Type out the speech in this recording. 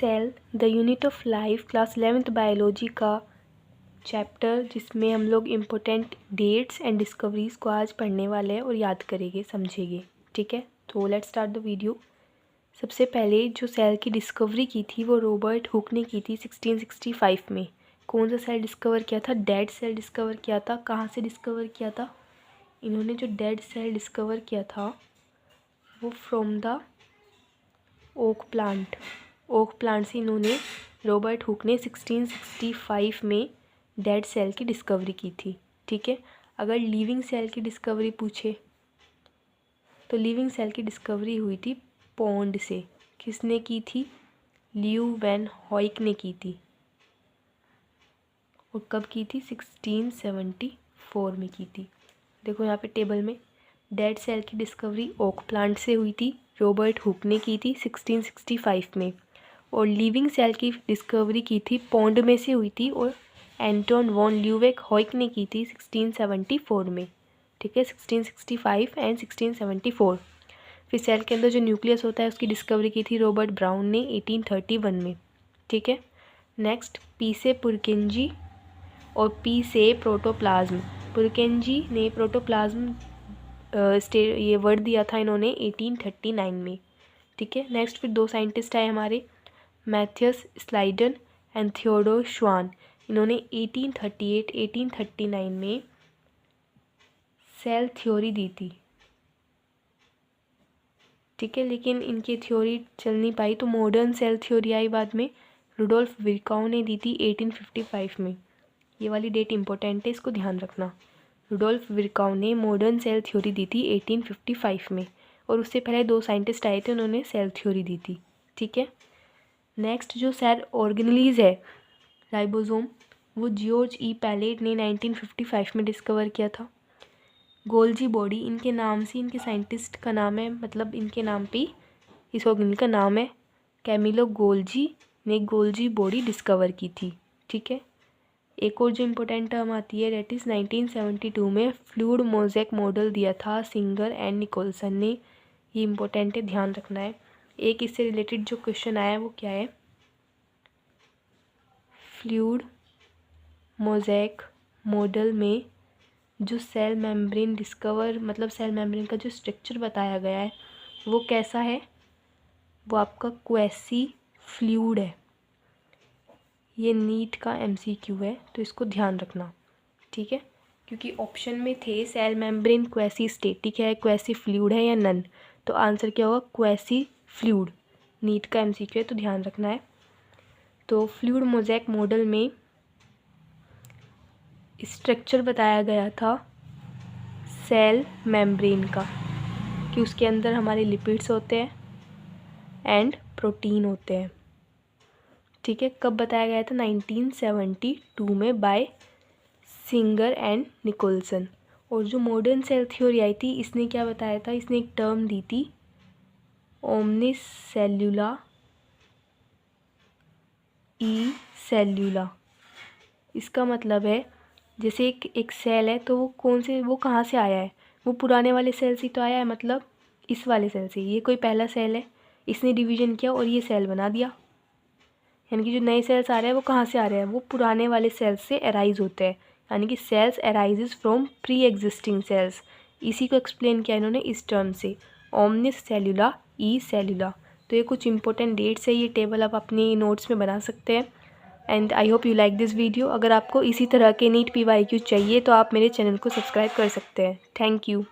Cell the unit of life class 11th biology का चैप्टर, जिसमें हम लोग इम्पोर्टेंट डेट्स एंड डिस्कवरीज़ को आज पढ़ने वाले हैं और याद करेंगे, समझेंगे। ठीक है, तो लेट्स स्टार्ट द वीडियो। सबसे पहले जो सेल की डिस्कवरी की थी वो रॉबर्ट हुक ने की थी 1665 में। कौन सा सेल डिस्कवर किया था? डेड सेल डिस्कवर किया था। कहाँ से डिस्कवर किया था? इन्होंने जो डेड सेल डिस्कवर किया था वो फ्रॉम द ओक प्लांट से इन्होंने, रॉबर्ट हुक ने 1665 में डेड सेल की डिस्कवरी की थी। ठीक है, अगर लिविंग सेल की डिस्कवरी पूछे तो लिविंग सेल की डिस्कवरी हुई थी पॉन्ड से। किसने की थी? ल्यू वैन हॉइक ने की थी। और कब की थी? 1674 में की थी। देखो यहाँ पे टेबल में, डेड सेल की डिस्कवरी ओक प्लांट से हुई थी, रॉबर्ट हुक ने की थी 1665 में। और लिविंग सेल की डिस्कवरी की थी पॉन्ड में से हुई थी और एंटोन वॉन ल्यूवेक हॉइक ने की थी 1674 में। ठीक है, 1665 एंड 1674। फिर सेल के अंदर जो न्यूक्लियस होता है उसकी डिस्कवरी की थी रॉबर्ट ब्राउन ने 1831 में। ठीक है, नेक्स्ट पी से पुरकिंजी और पी से प्रोटोप्लाज्म। पुरकिंजी ने प्रोटोप्लाज्म ये वर्ड दिया था इन्होंने 1839 में। ठीक है, नेक्स्ट फिर दो साइंटिस्ट आए हमारे, मैथियस स्लाइडन एंड थियोडोर श्वान। इन्होंने 1838-1839 में सेल थ्योरी दी थी। ठीक है, लेकिन इनकी थ्योरी चल नहीं पाई तो मॉडर्न सेल थ्योरी आई बाद में, रुडोल्फ विर्काउ ने दी थी 1855 में। ये वाली डेट इंपॉर्टेंट है, इसको ध्यान रखना। रुडोल्फ विर्काउ ने मॉडर्न सेल थ्योरी दी थी 1855 में, और उससे पहले दो साइंटिस्ट आए थे, उन्होंने सेल थ्योरी दी थी। ठीक है, नेक्स्ट जो सेल ऑर्गेनेलीज है, राइबोसोम, वो जॉर्ज ई पैलेट ने 1955 में डिस्कवर किया था। गोल्जी बॉडी, इनके नाम से, इनके साइंटिस्ट का नाम है, मतलब इनके नाम पे इस ऑर्गेनेल का नाम है, कैमिलो गोल्जी ने गोल्जी बॉडी डिस्कवर की थी। ठीक है, एक और जो इम्पोर्टेंट टर्म आती है डेट इज़ 1972 में फ्लूइड मोज़ेक मॉडल दिया था सिंगर एंड निकोलसन ने। ये इम्पोर्टेंट है, ध्यान रखना है। एक इससे रिलेटेड जो क्वेश्चन आया है वो क्या है? फ्लूइड मोज़ेक मॉडल में जो सेल मेम्ब्रेन डिस्कवर, मतलब सेल मेम्ब्रेन का जो स्ट्रक्चर बताया गया है वो कैसा है? वो आपका क्वेसी फ्लूइड है। ये नीट का MCQ है, तो इसको ध्यान रखना। ठीक है, क्योंकि ऑप्शन में थे सेल मेम्ब्रेन क्वेसी स्टेटिक है, क्वेसी फ्लूइड है या नन, तो आंसर क्या होगा? Quasi fluid. नीट का MCQ है, तो ध्यान रखना है। तो फ्लूइड मोज़ेक मॉडल में स्ट्रक्चर बताया गया था सेल मेम्ब्रेन का, कि उसके अंदर हमारे लिपिड्स होते हैं एंड प्रोटीन होते हैं। ठीक है, कब बताया गया था? 1972 में बाय सिंगर एंड निकोलसन। और जो मॉडर्न सेल थ्योरी आई थी, इसने क्या बताया था? इसने एक टर्म दी थी ओमनिस सेल्यूला ई सेल्यूला। इसका मतलब है जैसे एक सेल है तो वो कहाँ से आया है? वो पुराने वाले सेल से तो आया है, मतलब इस वाले सेल से। ये कोई पहला सेल है, इसने डिवीजन किया और ये सेल बना दिया। यानी कि जो नए सेल्स आ रहे हैं वो कहाँ से आ रहे हैं? वो पुराने वाले सेल्स से अराइज होते हैं, यानी कि cells arises from pre existing cells. इसी को एक्सप्लेन किया इन्होंने इस टर्म से, ओमनिस सेल्यूला ई सेल्यूला। तो ये कुछ इंपॉर्टेंट डेट्स है, ये टेबल आप अपनी नोट्स में बना सकते हैं। And I hope you like this video. अगर आपको इसी तरह के नीट PYQ चाहिए तो आप मेरे चैनल को सब्सक्राइब कर सकते हैं। Thank you.